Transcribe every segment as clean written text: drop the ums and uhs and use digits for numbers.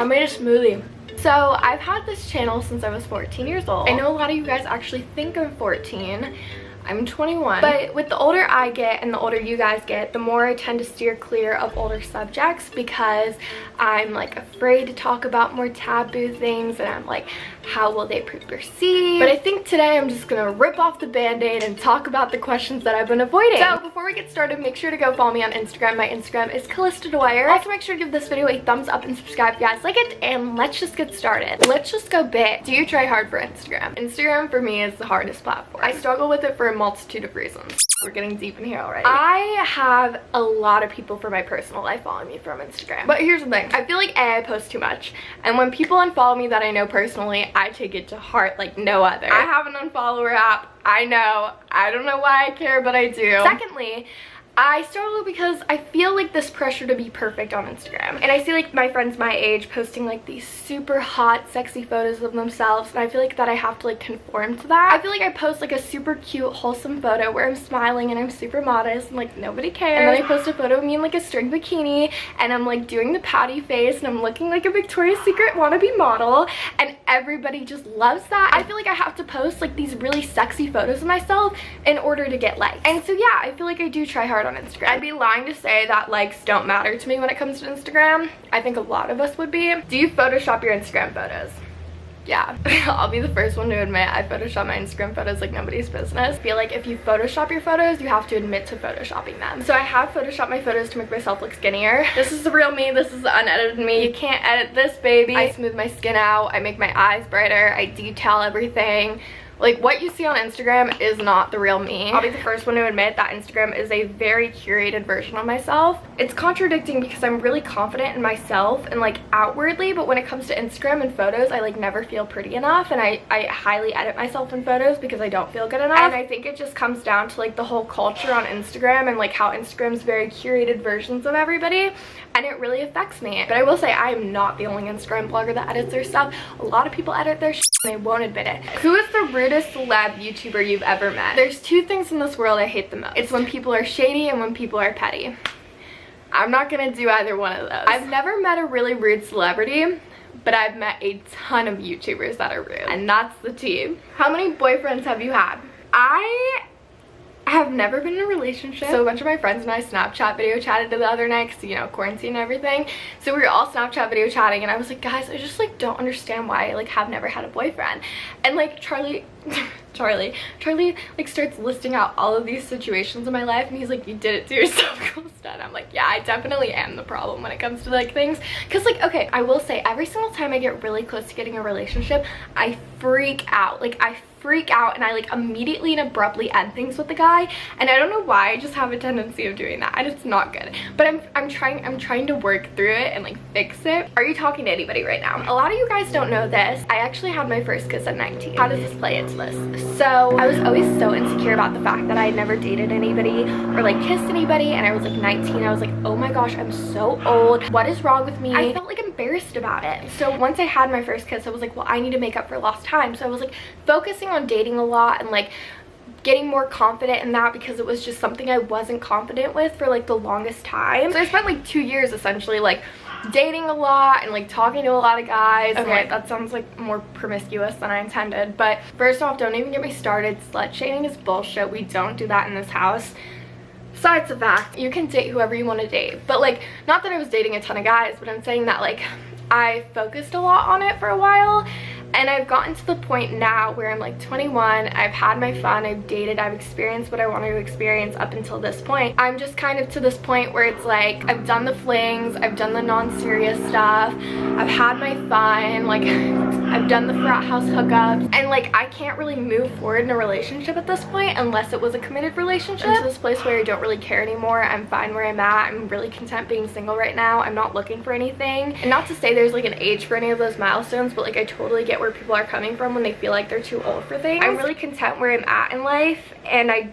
I made a smoothie. So I've had this channel since I was 14 years old. I know a lot of you guys actually think I'm 14. I'm 21, but with the older I get and the older you guys get, the more I tend to steer clear of older subjects because I'm like afraid to talk about more taboo things, and I'm like, how will they be perceived? But I think today I'm just gonna rip off the band-aid and talk about the questions that I've been avoiding. So before we get started, make sure to go follow me on Instagram. My Instagram is Callista Dwyer. Also make sure to give this video a thumbs up and subscribe if you guys like it, and let's just get started. Let's just go big. Do you try hard for Instagram? Instagram for me is the hardest platform. I struggle with it for a multitude of reasons. We're getting deep in here already. I have a lot of people from my personal life following me from Instagram, but here's the thing. I feel like I post too much, and when people unfollow me that I know personally, I take it to heart like no other. I have an unfollower app. I know. I don't know why I care, but I do. Secondly, I struggle because I feel like this pressure to be perfect on Instagram, and I see like my friends my age posting like these super hot sexy photos of themselves, and I feel like that I have to like conform to that. I feel like I post like a super cute wholesome photo where I'm smiling and I'm super modest and like nobody cares, and then I post a photo of me in like a string bikini and I'm like doing the pouty face and I'm looking like a Victoria's Secret wannabe model, and everybody just loves that. I feel like I have to post like these really sexy photos of myself in order to get likes, and so yeah, I feel like I do try hard on Instagram. I'd be lying to say that likes don't matter to me when it comes to Instagram. I think a lot of us would be. Do you Photoshop your Instagram photos? Yeah. I'll be the first one to admit I Photoshop my Instagram photos like nobody's business. I feel like if you Photoshop your photos, you have to admit to Photoshopping them. So I have Photoshopped my photos to make myself look skinnier. This is the real me. This is the unedited me. You can't edit this, baby. I smooth my skin out. I make my eyes brighter. I detail everything. Like, what you see on Instagram is not the real me. I'll be the first one to admit that Instagram is a very curated version of myself. It's contradicting because I'm really confident in myself and like outwardly, but when it comes to Instagram and photos, I like never feel pretty enough, and I highly edit myself in photos because I don't feel good enough. And I think it just comes down to like the whole culture on Instagram and like how Instagram's very curated versions of everybody, and it really affects me. But I will say I am not the only Instagram blogger that edits their stuff. A lot of people edit their shit and they won't admit it. Who is the rudest celeb YouTuber you've ever met? There's two things in this world I hate the most. It's when people are shady and when people are petty. I'm not gonna do either one of those. I've never met a really rude celebrity, but I've met a ton of YouTubers that are rude, and that's the tea. How many boyfriends have you had? I have never been in a relationship. So a bunch of my friends and I Snapchat video chatted the other night because, you know, quarantine and everything. So we were all Snapchat video chatting, and I was like, guys, I just like don't understand why I like have never had a boyfriend. And like Charlie like starts listing out all of these situations in my life, and he's like, you did it to yourself, Callista. And I'm like, yeah, I definitely am the problem when it comes to like things. Because like, okay, I will say every single time I get really close to getting a relationship, I freak out. Like I freak out and I like immediately and abruptly end things with the guy, and I don't know why, I just have a tendency of doing that, and it's not good. But I'm trying to work through it and like fix it. Are you talking to anybody right now? A lot of you guys don't know this. I actually had my first kiss at 19. How does this play into this? So I was always so insecure about the fact that I had never dated anybody or like kissed anybody, and I was like 19. I was like, oh my gosh, I'm so old. What is wrong with me? I felt like embarrassed about it. So once I had my first kiss, I was like, well, I need to make up for lost time. So I was like focusing on dating a lot and like getting more confident in that, because it was just something I wasn't confident with for like the longest time. So I spent like 2 years essentially like dating a lot and like talking to a lot of guys. Okay, that sounds like more promiscuous than I intended, but first off, don't even get me started. Slut shaming is bullshit. We don't do that in this house. Besides the fact, you can date whoever you want to date, but like, not that I was dating a ton of guys, but I'm saying that like I focused a lot on it for a while, and I've gotten to the point now where I'm like 21, I've had my fun, I've dated, I've experienced what I wanted to experience up until this point. I'm just kind of to this point where it's like, I've done the flings, I've done the non-serious stuff, I've had my fun, like I've done the frat house hookups, and like I can't really move forward in a relationship at this point unless it was a committed relationship. I'm to this place where I don't really care anymore. I'm fine where I'm at. I'm really content being single right now. I'm not looking for anything, and not to say there's like an age for any of those milestones, but like I totally get where people are coming from when they feel like they're too old for things. I'm really content where I'm at in life, and I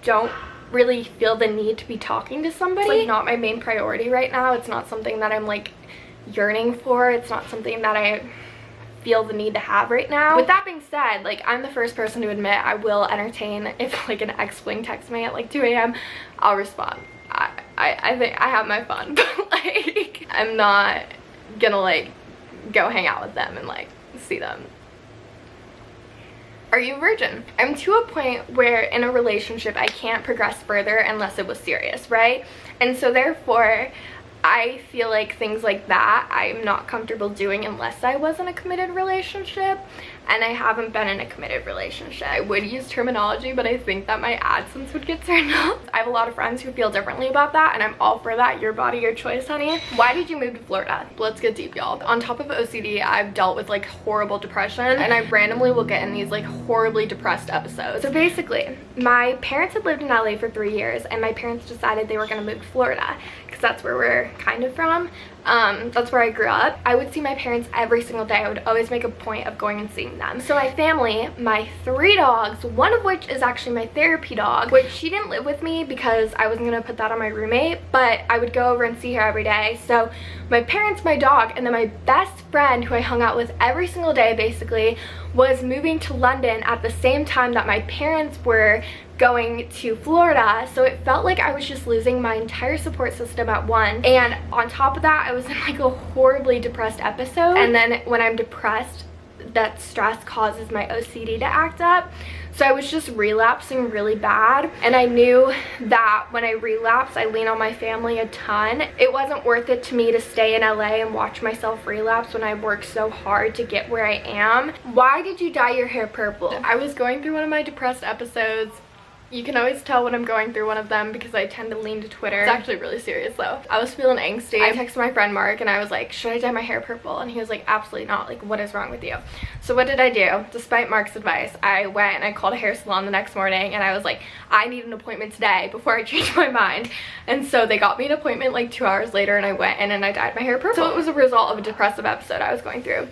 don't really feel the need to be talking to somebody. It's like not my main priority right now. It's not something that I'm like yearning for. It's not something that I feel the need to have right now. With that being said, like I'm the first person to admit I will entertain if like an ex-fling texts me at like 2 a.m. I'll respond. I think I have my fun, but like I'm not gonna like go hang out with them and like see them. Are you a virgin? I'm to a point where in a relationship I can't progress further unless it was serious, right? And so therefore I feel like things like that I'm not comfortable doing unless I was in a committed relationship, and I haven't been in a committed relationship. I would use terminology, but I think that my AdSense would get turned off. I have a lot of friends who feel differently about that, and I'm all for that. Your body, your choice, honey. Why did you move to Florida? Let's get deep, y'all. On top of OCD, I've dealt with like horrible depression, and I randomly will get in these like horribly depressed episodes. So basically, my parents had lived in LA for 3 years, and my parents decided they were gonna move to Florida because that's where we're kind of from. That's where I grew up. I would see my parents every single day. I would always make a point of going and seeing them. So my family, my 3 dogs, one of which is actually my therapy dog, which she didn't live with me because I wasn't gonna put that on my roommate, but I would go over and see her every day. So my parents, my dog, and then my best friend who I hung out with every single day basically was moving to London at the same time that my parents were going to Florida. So it felt like I was just losing my entire support system at once. And on top of that, I was in like a horribly depressed episode. And then when I'm depressed, that stress causes my OCD to act up. So I was just relapsing really bad. And I knew that when I relapsed, I lean on my family a ton. It wasn't worth it to me to stay in LA and watch myself relapse when I worked so hard to get where I am. Why did you dye your hair purple? I was going through one of my depressed episodes. You can always tell when I'm going through one of them because I tend to lean to Twitter. It's actually really serious though. I was feeling angsty. I texted my friend Mark and I was like, should I dye my hair purple? And he was like, absolutely not. Like, what is wrong with you? So what did I do? Despite Mark's advice, I went and I called a hair salon the next morning and I was like, I need an appointment today before I change my mind. And so they got me an appointment like 2 hours later, and I went in and I dyed my hair purple. So it was a result of a depressive episode I was going through.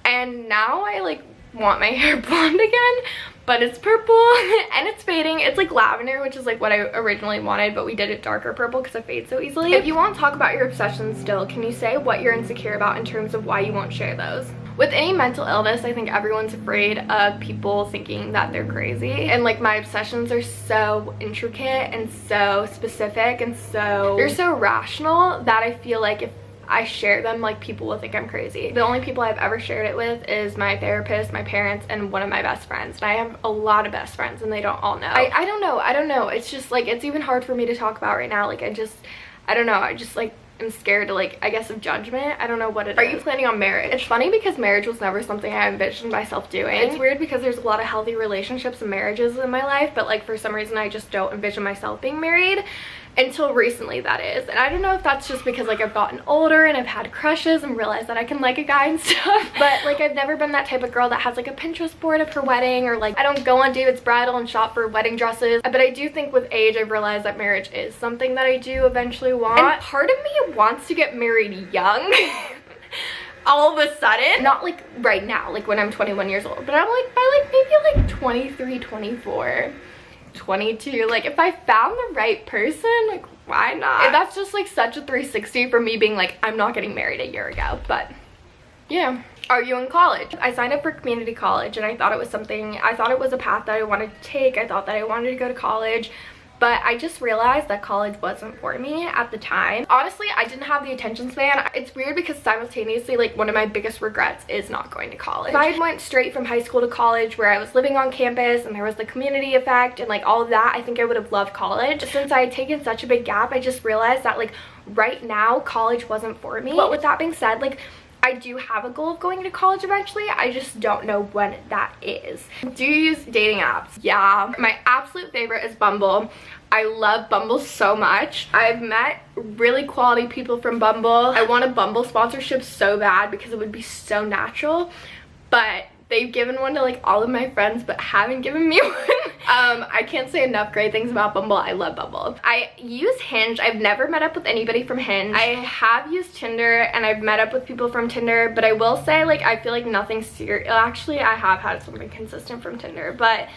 And now I like want my hair blonde again, but it's purple and it's fading. It's like lavender, which is like what I originally wanted, but we did it darker purple because it fades so easily. If you want to talk about your obsessions still, can you say what you're insecure about in terms of why you won't share those? With any mental illness, I think everyone's afraid of people thinking that they're crazy. And like my obsessions are so intricate and so specific and they're so rational that I feel like if I share them, like people will think I'm crazy. The only people I've ever shared it with is my therapist, my parents, and one of my best friends. And I have a lot of best friends and they don't all know. I don't know. It's just like, it's even hard for me to talk about right now. Like I don't know. I just like am scared to like, I guess, of judgment. I don't know what it is. Are you planning on marriage? It's funny because marriage was never something I envisioned myself doing. It's weird because there's a lot of healthy relationships and marriages in my life, but like for some reason I just don't envision myself being married. Until recently, that is. And I don't know if that's just because like I've gotten older and I've had crushes and realized that I can like a guy and stuff, but like I've never been that type of girl that has like a Pinterest board of her wedding, or like I don't go on David's Bridal and shop for wedding dresses. But I do think with age I've realized that marriage is something that I do eventually want. And part of me wants to get married young. All of a sudden, not like right now, like when I'm 21 years old, but I'm like by like maybe like 23, 24, 22, like if I found the right person, like why not? And that's just like such a 360 for me being like, I'm not getting married a year ago. But yeah. Are you in college? I signed up for community college and I thought it was a path that I wanted to take. I thought that I wanted to go to college, but I just realized that college wasn't for me at the time. Honestly, I didn't have the attention span. It's weird because simultaneously, like one of my biggest regrets is not going to college. If I went straight from high school to college where I was living on campus and there was the community effect and like all of that, I think I would have loved college. Since I had taken such a big gap, I just realized that like right now, college wasn't for me. But with that being said, like I do have a goal of going to college eventually. I just don't know when that is. Do you use dating apps? Yeah. My absolute favorite is Bumble. I love Bumble so much. I've met really quality people from Bumble. I want a Bumble sponsorship so bad because it would be so natural, but they've given one to like all of my friends but haven't given me one. I can't say enough great things about Bumble. I love Bumble. I use Hinge. I've never met up with anybody from Hinge. I have used Tinder and I've met up with people from Tinder, but I will say like I feel like nothing serious. Actually, I have had something consistent from Tinder, but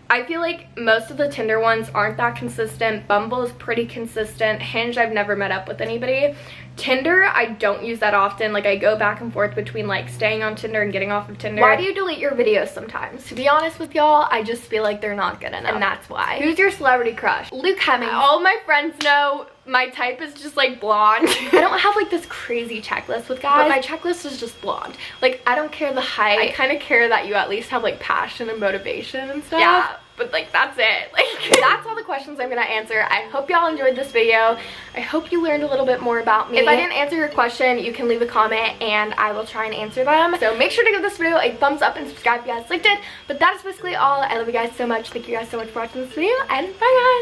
I feel like most of the Tinder ones aren't that consistent. Bumble is pretty consistent. Hinge, I've never met up with anybody. Tinder, I don't use that often. Like I go back and forth between like staying on Tinder and getting off of Tinder. Why do you delete your videos sometimes? To be honest with y'all, I just feel like they're not good enough, and that's why. Who's your celebrity crush? Luke Hemmings. All my friends know my type is just like blonde. I don't have like this crazy checklist with guys, but my checklist is just blonde. Like, I don't care the height. I kind of care that you at least have like passion and motivation and stuff. Yeah, but like that's it. Like, that's all the questions I'm gonna answer. I hope y'all enjoyed this video. I hope you learned a little bit more about me. If I didn't answer your question, you can leave a comment and I will try and answer them. So make sure to give this video a thumbs up and subscribe if you guys liked it. But that is basically all. I love you guys so much. Thank you guys so much for watching this video, and bye guys.